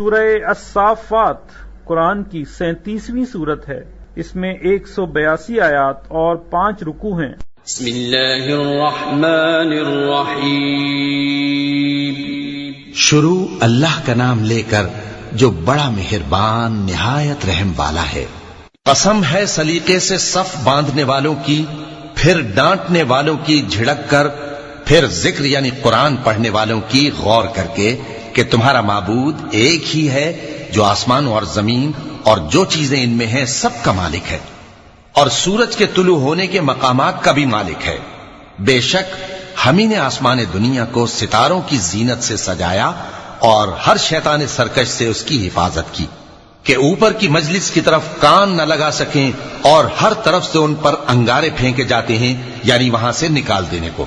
سورہ الصافات قرآن کی 37ویں صورت ہے۔ اس میں 182 آیات اور 5 رکوع ہیں۔ بسم اللہ الرحمن الرحیم۔ شروع اللہ کا نام لے کر جو بڑا مہربان نہایت رحم والا ہے۔ قسم ہے سلیقے سے صف باندھنے والوں کی، پھر ڈانٹنے والوں کی جھڑک کر، پھر ذکر یعنی قرآن پڑھنے والوں کی غور کر کے کہ تمہارا معبود ایک ہی ہے جو آسمان اور زمین اور جو چیزیں ان میں ہیں سب کا مالک ہے، اور سورج کے طلوع ہونے کے مقامات کا بھی مالک ہے۔ بے شک ہم ہی نے آسمان دنیا کو ستاروں کی زینت سے سجایا اور ہر شیطان سرکش سے اس کی حفاظت کی کہ اوپر کی مجلس کی طرف کان نہ لگا سکیں، اور ہر طرف سے ان پر انگارے پھینکے جاتے ہیں یعنی وہاں سے نکال دینے کو،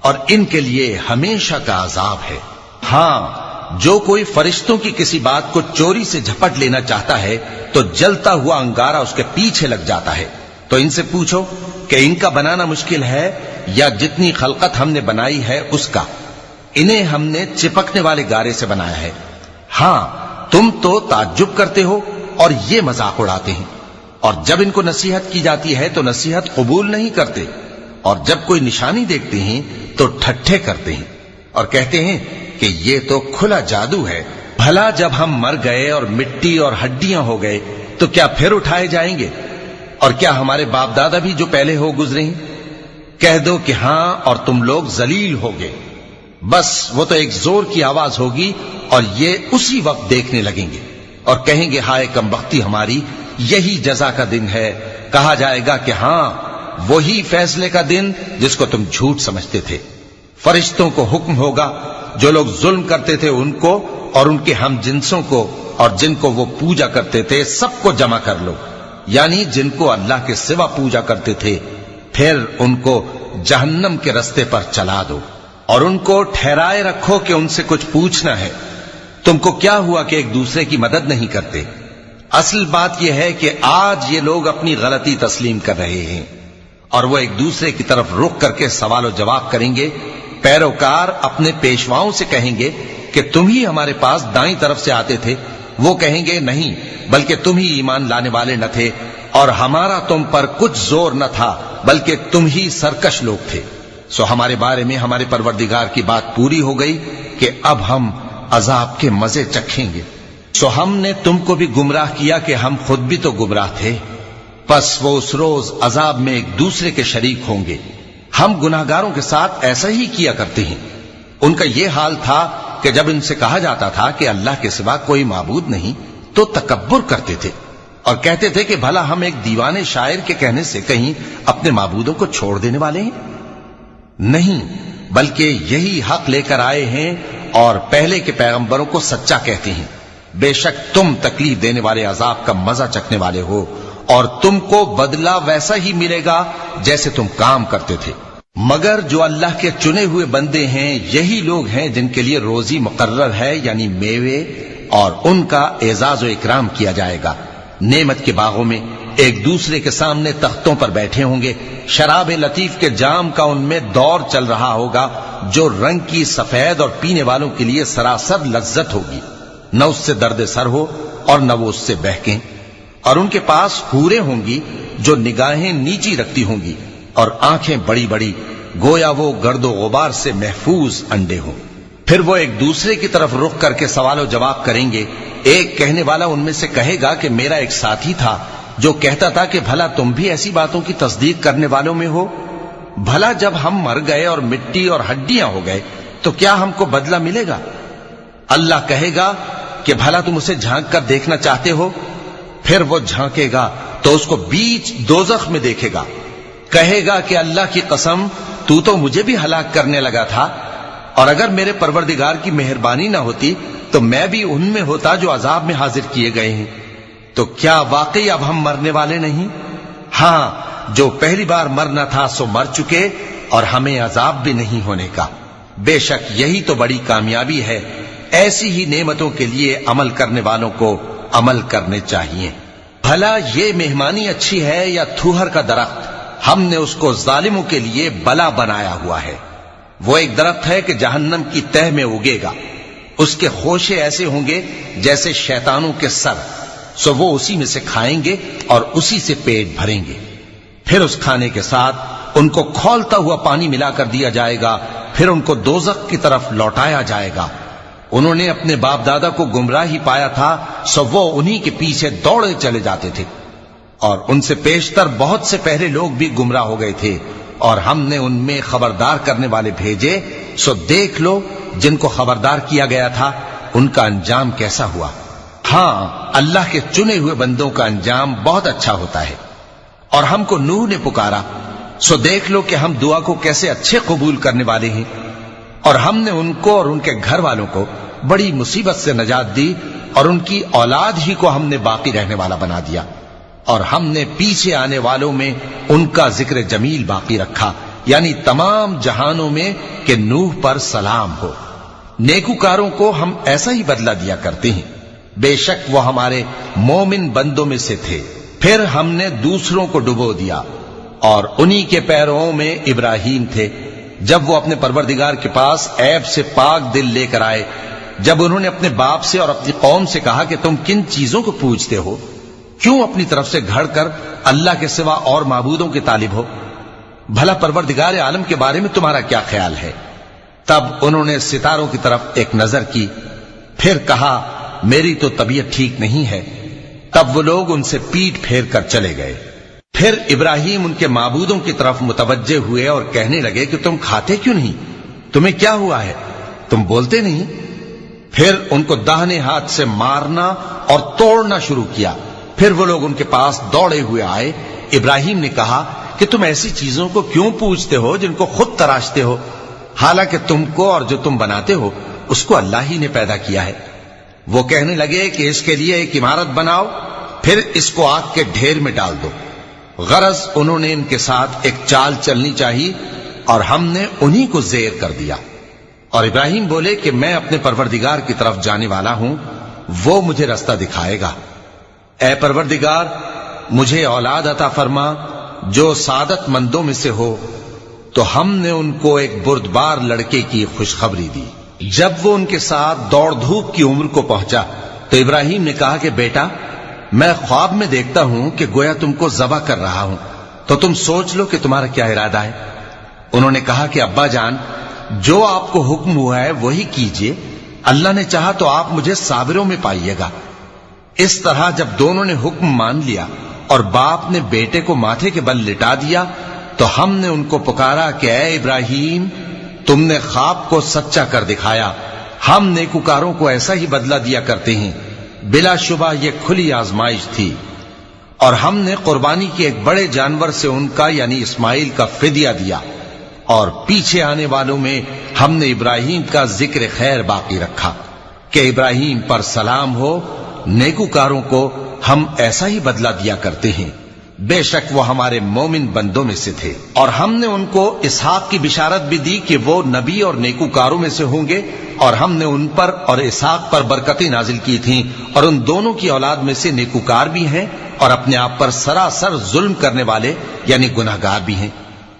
اور ان کے لیے ہمیشہ کا عذاب ہے۔ ہاں، جو کوئی فرشتوں کی کسی بات کو چوری سے جھپٹ لینا چاہتا ہے تو جلتا ہوا انگارہ اس کے پیچھے لگ جاتا ہے۔ تو ان سے پوچھو کہ ان کا بنانا مشکل ہے یا جتنی خلقت ہم نے بنائی ہے اس کا؟ انہیں ہم نے چپکنے والے گارے سے بنایا ہے۔ ہاں، تم تو تعجب کرتے ہو اور یہ مذاق اڑاتے ہیں، اور جب ان کو نصیحت کی جاتی ہے تو نصیحت قبول نہیں کرتے، اور جب کوئی نشانی دیکھتے ہیں تو ٹھٹھے کرتے ہیں اور کہتے ہیں کہ یہ تو کھلا جادو ہے۔ بھلا جب ہم مر گئے اور مٹی اور ہڈیاں ہو گئے تو کیا پھر اٹھائے جائیں گے؟ اور کیا ہمارے باپ دادا بھی جو پہلے ہو گزرے ہیں؟ کہہ دو کہ ہاں، اور تم لوگ ذلیل ہو گے۔ بس وہ تو ایک زور کی آواز ہوگی اور یہ اسی وقت دیکھنے لگیں گے اور کہیں گے ہائے کمبختی ہماری، یہی جزا کا دن ہے۔ کہا جائے گا کہ ہاں، وہی فیصلے کا دن جس کو تم جھوٹ سمجھتے تھے۔ فرشتوں کو حکم ہوگا جو لوگ ظلم کرتے تھے ان کو اور ان کے ہم جنسوں کو اور جن کو وہ پوجا کرتے تھے سب کو جمع کر لو، یعنی جن کو اللہ کے سوا پوجا کرتے تھے، پھر ان کو جہنم کے رستے پر چلا دو اور ان کو ٹھہرائے رکھو کہ ان سے کچھ پوچھنا ہے۔ تم کو کیا ہوا کہ ایک دوسرے کی مدد نہیں کرتے؟ اصل بات یہ ہے کہ آج یہ لوگ اپنی غلطی تسلیم کر رہے ہیں اور وہ ایک دوسرے کی طرف رخ کر کے سوال و جواب کریں گے۔ پیروکار اپنے پیشواؤں سے کہیں گے کہ تم ہی ہمارے پاس دائیں طرف سے آتے تھے۔ وہ کہیں گے نہیں، بلکہ تم ہی ایمان لانے والے نہ تھے، اور ہمارا تم پر کچھ زور نہ تھا، بلکہ تم ہی سرکش لوگ تھے۔ سو ہمارے بارے میں ہمارے پروردگار کی بات پوری ہو گئی کہ اب ہم عذاب کے مزے چکھیں گے۔ سو ہم نے تم کو بھی گمراہ کیا کہ ہم خود بھی تو گمراہ تھے، پس وہ اس روز عذاب میں ایک دوسرے کے شریک ہوں گے۔ ہم گناہگاروں کے ساتھ ایسا ہی کیا کرتے ہیں۔ ان کا یہ حال تھا کہ جب ان سے کہا جاتا تھا کہ اللہ کے سوا کوئی معبود نہیں تو تکبر کرتے تھے اور کہتے تھے کہ بھلا ہم ایک دیوانے شاعر کے کہنے سے کہیں اپنے معبودوں کو چھوڑ دینے والے ہیں؟ نہیں، بلکہ یہی حق لے کر آئے ہیں اور پہلے کے پیغمبروں کو سچا کہتے ہیں۔ بے شک تم تکلیف دینے والے عذاب کا مزہ چکھنے والے ہو، اور تم کو بدلہ ویسا ہی ملے گا جیسے تم کام کرتے تھے۔ مگر جو اللہ کے چنے ہوئے بندے ہیں یہی لوگ ہیں جن کے لیے روزی مقرر ہے، یعنی میوے، اور ان کا اعزاز و اکرام کیا جائے گا۔ نعمت کے باغوں میں ایک دوسرے کے سامنے تختوں پر بیٹھے ہوں گے، شراب لطیف کے جام کا ان میں دور چل رہا ہوگا جو رنگ کی سفید اور پینے والوں کے لیے سراسر لذت ہوگی، نہ اس سے درد سر ہو اور نہ وہ اس سے بہکیں۔ اور ان کے پاس حوریں ہوں گی جو نگاہیں نیچی رکھتی ہوں گی اور آنکھیں بڑی بڑی، گویا وہ گرد و غبار سے محفوظ انڈے ہوں۔ پھر وہ ایک دوسرے کی طرف رخ کر کے سوال و جواب کریں گے۔ ایک کہنے والا ان میں سے کہے گا کہ میرا ایک ساتھی تھا جو کہتا تھا کہ بھلا تم بھی ایسی باتوں کی تصدیق کرنے والوں میں ہو؟ بھلا جب ہم مر گئے اور مٹی اور ہڈیاں ہو گئے تو کیا ہم کو بدلہ ملے گا؟ اللہ کہے گا کہ بھلا تم اسے جھانک کر دیکھنا چاہتے ہو؟ پھر وہ جھانکے گا تو اس کو بیچ دوزخ میں دیکھے گا، کہے گا کہ اللہ کی قسم تو مجھے بھی ہلاک کرنے لگا تھا، اور اگر میرے پروردگار کی مہربانی نہ ہوتی تو میں بھی ان میں ہوتا جو عذاب میں حاضر کیے گئے ہیں۔ تو کیا واقعی اب ہم مرنے والے نہیں؟ ہاں، جو پہلی بار مرنا تھا سو مر چکے اور ہمیں عذاب بھی نہیں ہونے کا۔ بے شک یہی تو بڑی کامیابی ہے۔ ایسی ہی نعمتوں کے لیے عمل کرنے والوں کو عمل کرنے چاہیے۔ بھلا یہ مہمانی اچھی ہے یا تھوہر کا درخت؟ ہم نے اس کو ظالموں کے لیے بلا بنایا ہوا ہے۔ وہ ایک درخت ہے کہ جہنم کی تہ میں اگے گا، اس کے خوشے ایسے ہوں گے جیسے شیطانوں کے سر، سو وہ اسی میں سے کھائیں گے اور اسی سے پیٹ بھریں گے۔ پھر اس کھانے کے ساتھ ان کو کھولتا ہوا پانی ملا کر دیا جائے گا، پھر ان کو دوزخ کی طرف لوٹایا جائے گا۔ انہوں نے اپنے باپ دادا کو گمراہی پایا تھا، سو وہ انہی کے پیچھے دوڑے چلے جاتے تھے، اور ان سے پیشتر بہت سے پہلے لوگ بھی گمراہ ہو گئے تھے، اور ہم نے ان میں خبردار کرنے والے بھیجے، سو دیکھ لو جن کو خبردار کیا گیا تھا ان کا انجام کیسا ہوا۔ ہاں، اللہ کے چنے ہوئے بندوں کا انجام بہت اچھا ہوتا ہے۔ اور ہم کو نوح نے پکارا، سو دیکھ لو کہ ہم دعا کو کیسے اچھے قبول کرنے والے ہیں، اور ہم نے ان کو اور ان کے گھر والوں کو بڑی مصیبت سے نجات دی، اور ان کی اولاد ہی کو ہم نے باقی رہنے والا بنا دیا، اور ہم نے پیچھے آنے والوں میں ان کا ذکر جمیل باقی رکھا، یعنی تمام جہانوں میں کہ نوح پر سلام ہو۔ نیکوکاروں کو ہم ایسا ہی بدلہ دیا کرتے ہیں، بے شک وہ ہمارے مومن بندوں میں سے تھے۔ پھر ہم نے دوسروں کو ڈبو دیا، اور انہی کے پیرووں میں ابراہیم تھے، جب وہ اپنے پروردگار کے پاس عیب سے پاک دل لے کر آئے، جب انہوں نے اپنے باپ سے اور اپنی قوم سے کہا کہ تم کن چیزوں کو پوجتے ہو، کیوں اپنی طرف سے گھڑ کر اللہ کے سوا اور معبودوں کے طالب ہو؟ بھلا پروردگار عالم کے بارے میں تمہارا کیا خیال ہے؟ تب انہوں نے ستاروں کی طرف ایک نظر کی، پھر کہا میری تو طبیعت ٹھیک نہیں ہے۔ تب وہ لوگ ان سے پیٹ پھیر کر چلے گئے۔ پھر ابراہیم ان کے معبودوں کی طرف متوجہ ہوئے اور کہنے لگے کہ تم کھاتے کیوں نہیں؟ تمہیں کیا ہوا ہے؟ تم بولتے نہیں؟ پھر ان کو داہنے ہاتھ سے مارنا اور توڑنا شروع کیا۔ پھر وہ لوگ ان کے پاس دوڑے ہوئے آئے۔ ابراہیم نے کہا کہ تم ایسی چیزوں کو کیوں پوجتے ہو جن کو خود تراشتے ہو؟ حالانکہ تم کو اور جو تم بناتے ہو اس کو اللہ ہی نے پیدا کیا ہے۔ وہ کہنے لگے کہ اس کے لیے ایک عمارت بناؤ، پھر اس کو آگ کے ڈھیر میں ڈال دو۔ غرض انہوں نے ان کے ساتھ ایک چال چلنی چاہی، اور ہم نے انہی کو زیر کر دیا۔ اور ابراہیم بولے کہ میں اپنے پروردگار کی طرف جانے والا ہوں، وہ مجھے رستہ دکھائے گا۔ اے پروردگار، مجھے اولاد عطا فرما جو سعادت مندوں میں سے ہو۔ تو ہم نے ان کو ایک بردبار لڑکے کی خوشخبری دی۔ جب وہ ان کے ساتھ دوڑ دھوپ کی عمر کو پہنچا تو ابراہیم نے کہا کہ بیٹا، میں خواب میں دیکھتا ہوں کہ گویا تم کو ذبح کر رہا ہوں، تو تم سوچ لو کہ تمہارا کیا ارادہ ہے۔ انہوں نے کہا کہ ابا جان، جو آپ کو حکم ہوا ہے وہی کیجئے، اللہ نے چاہا تو آپ مجھے صابروں میں پائیے گا۔ اس طرح جب دونوں نے حکم مان لیا اور باپ نے بیٹے کو ماتھے کے بل لٹا دیا، تو ہم نے ان کو پکارا کہ اے ابراہیم، تم نے خواب کو سچا کر دکھایا، ہم نیکوکاروں کو ایسا ہی بدلہ دیا کرتے ہیں۔ بلا شبہ یہ کھلی آزمائش تھی، اور ہم نے قربانی کی ایک بڑے جانور سے ان کا یعنی اسماعیل کا فدیہ دیا، اور پیچھے آنے والوں میں ہم نے ابراہیم کا ذکر خیر باقی رکھا کہ ابراہیم پر سلام ہو۔ نیکوکاروں کو ہم ایسا ہی بدلہ دیا کرتے ہیں، بے شک وہ ہمارے مومن بندوں میں سے تھے۔ اور ہم نے ان کو اسحاق کی بشارت بھی دی کہ وہ نبی اور نیکوکاروں میں سے ہوں گے، اور ہم نے ان پر اور اسحاق پر برکتیں نازل کی تھیں، اور ان دونوں کی اولاد میں سے نیکوکار بھی ہیں اور اپنے آپ پر سراسر ظلم کرنے والے یعنی گناہگار بھی ہیں۔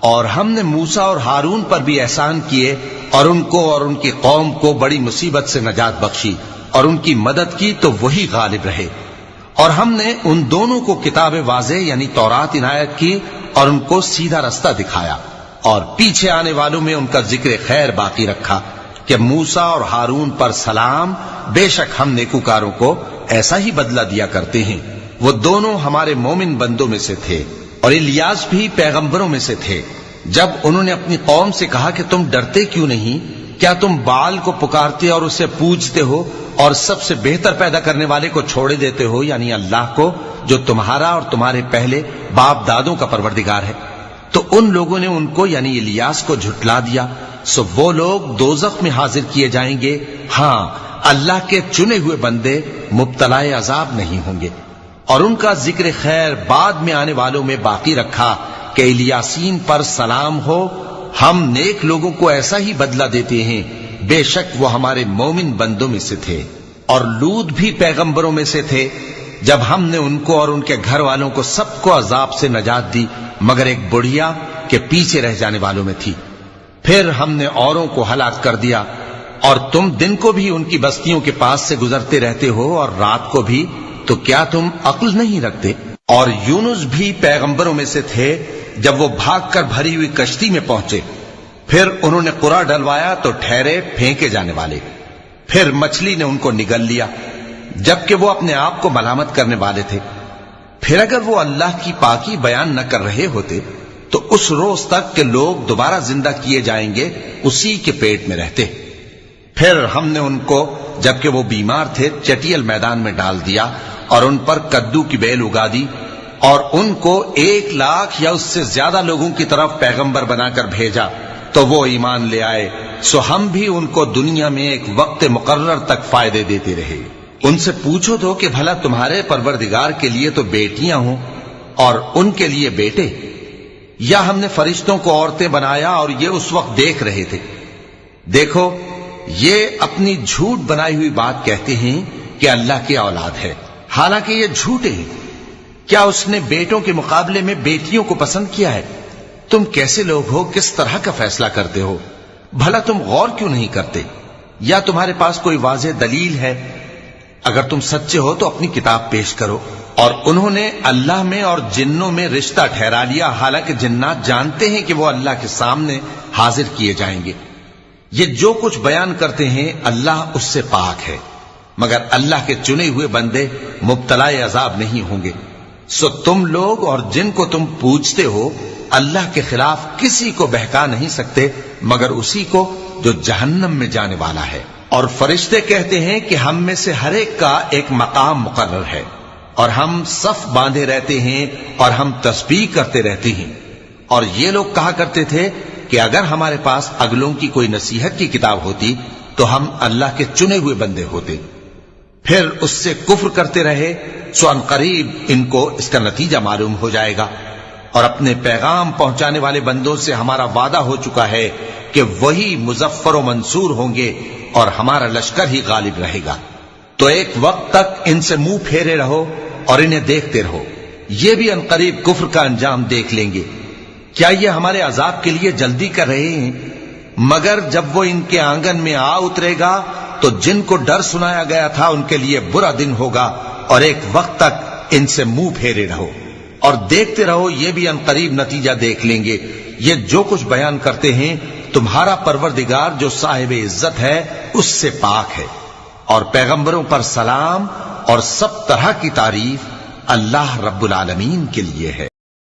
اور ہم نے موسیٰ اور ہارون پر بھی احسان کیے، اور ان کو اور ان کی قوم کو بڑی مصیبت سے نجات بخشی، اور ان کی مدد کی تو وہی غالب رہے۔ اور ہم نے ان دونوں کو کتاب واضح یعنی تورات عنایت کی، اور ان کو سیدھا رستہ دکھایا، اور پیچھے آنے والوں میں ان کا ذکر خیر باقی رکھا کہ موسیٰ اور ہارون پر سلام، بے شک ہم نیکوکاروں کو ایسا ہی بدلہ دیا کرتے ہیں۔ وہ دونوں ہمارے مومن بندوں میں سے تھے، اور الیاس بھی پیغمبروں میں سے تھے۔ جب انہوں نے اپنی قوم سے کہا کہ تم ڈرتے کیوں نہیں؟ کیا تم بال کو پکارتے اور اسے پوجتے ہو، اور سب سے بہتر پیدا کرنے والے کو چھوڑے دیتے ہو یعنی اللہ کو، جو تمہارا اور تمہارے پہلے باپ دادوں کا پروردگار ہے؟ تو ان لوگوں نے ان کو یعنی الیاس کو جھٹلا دیا، سو وہ لوگ دوزخ میں حاضر کیے جائیں گے۔ ہاں، اللہ کے چنے ہوئے بندے مبتلا عذاب نہیں ہوں گے۔ اور ان کا ذکر خیر بعد میں آنے والوں میں باقی رکھا کہ الیاسین پر سلام ہو۔ ہم نیک لوگوں کو ایسا ہی بدلہ دیتے ہیں، بے شک وہ ہمارے مومن بندوں میں سے تھے۔ اور لوط بھی پیغمبروں میں سے تھے، جب ہم نے ان کو اور ان کے گھر والوں کو سب کو عذاب سے نجات دی، مگر ایک بڑھیا کہ پیچھے رہ جانے والوں میں تھی۔ پھر ہم نے اوروں کو ہلاک کر دیا، اور تم دن کو بھی ان کی بستیوں کے پاس سے گزرتے رہتے ہو اور رات کو بھی، تو کیا تم عقل نہیں رکھتے؟ اور یونس بھی پیغمبروں میں سے تھے، جب وہ بھاگ کر بھری ہوئی کشتی میں پہنچے، پھر انہوں نے قرعہ ڈلوایا تو ٹھہرے پھینکے جانے والے، پھر مچھلی نے ان کو نگل لیا جبکہ وہ اپنے آپ کو ملامت کرنے والے تھے۔ پھر اگر وہ اللہ کی پاکی بیان نہ کر رہے ہوتے تو اس روز تک کہ لوگ دوبارہ زندہ کیے جائیں گے اسی کے پیٹ میں رہتے۔ پھر ہم نے ان کو جبکہ وہ بیمار تھے چٹیل میدان میں ڈال دیا اور ان پر کدو کی بیل اگا دی، اور ان کو 1,00,000 یا اس سے زیادہ لوگوں کی طرف پیغمبر بنا کر بھیجا تو وہ ایمان لے آئے، سو ہم بھی ان کو دنیا میں ایک وقت مقرر تک فائدے دیتے رہے۔ ان سے پوچھو تو کہ بھلا تمہارے پروردگار کے لیے تو بیٹیاں ہوں اور ان کے لیے بیٹے، یا ہم نے فرشتوں کو عورتیں بنایا اور یہ اس وقت دیکھ رہے تھے؟ دیکھو، یہ اپنی جھوٹ بنائی ہوئی بات کہتے ہیں کہ اللہ کی اولاد ہے، حالانکہ یہ جھوٹے ہیں۔ کیا اس نے بیٹوں کے مقابلے میں بیٹیوں کو پسند کیا ہے؟ تم کیسے لوگ ہو، کس طرح کا فیصلہ کرتے ہو؟ بھلا تم غور کیوں نہیں کرتے؟ یا تمہارے پاس کوئی واضح دلیل ہے؟ اگر تم سچے ہو تو اپنی کتاب پیش کرو۔ اور انہوں نے اللہ میں اور جنوں میں رشتہ ٹھہرا لیا، حالانکہ جنات جانتے ہیں کہ وہ اللہ کے سامنے حاضر کیے جائیں گے۔ یہ جو کچھ بیان کرتے ہیں اللہ اس سے پاک ہے، مگر اللہ کے چنے ہوئے بندے مبتلا عذاب نہیں ہوں گے۔ سو تم لوگ اور جن کو تم پوجتے ہو اللہ کے خلاف کسی کو بہکا نہیں سکتے مگر اسی کو جو جہنم میں جانے والا ہے۔ اور فرشتے کہتے ہیں کہ ہم میں سے ہر ایک کا ایک مقام مقرر ہے، اور ہم صف باندھے رہتے ہیں اور ہم تسبیح کرتے رہتے ہیں۔ اور یہ لوگ کہا کرتے تھے کہ اگر ہمارے پاس اگلوں کی کوئی نصیحت کی کتاب ہوتی تو ہم اللہ کے چنے ہوئے بندے ہوتے۔ پھر اس سے کفر کرتے رہے، سو ان قریب ان کو اس کا نتیجہ معلوم ہو جائے گا۔ اور اپنے پیغام پہنچانے والے بندوں سے ہمارا وعدہ ہو چکا ہے کہ وہی مظفر و منصور ہوں گے اور ہمارا لشکر ہی غالب رہے گا۔ تو ایک وقت تک ان سے منہ پھیرے رہو اور انہیں دیکھتے رہو، یہ بھی عنقریب کفر کا انجام دیکھ لیں گے۔ کیا یہ ہمارے عذاب کے لیے جلدی کر رہے ہیں؟ مگر جب وہ ان کے آنگن میں آ اترے گا تو جن کو ڈر سنایا گیا تھا ان کے لیے برا دن ہوگا، اور ایک وقت تک ان سے منہ پھیرے رہو اور دیکھتے رہو، یہ بھی عنقریب نتیجہ دیکھ لیں گے۔ یہ جو کچھ بیان کرتے ہیں تمہارا پروردگار جو صاحب عزت ہے اس سے پاک ہے، اور پیغمبروں پر سلام اور سب طرح کی تعریف اللہ رب العالمین کے لیے ہے۔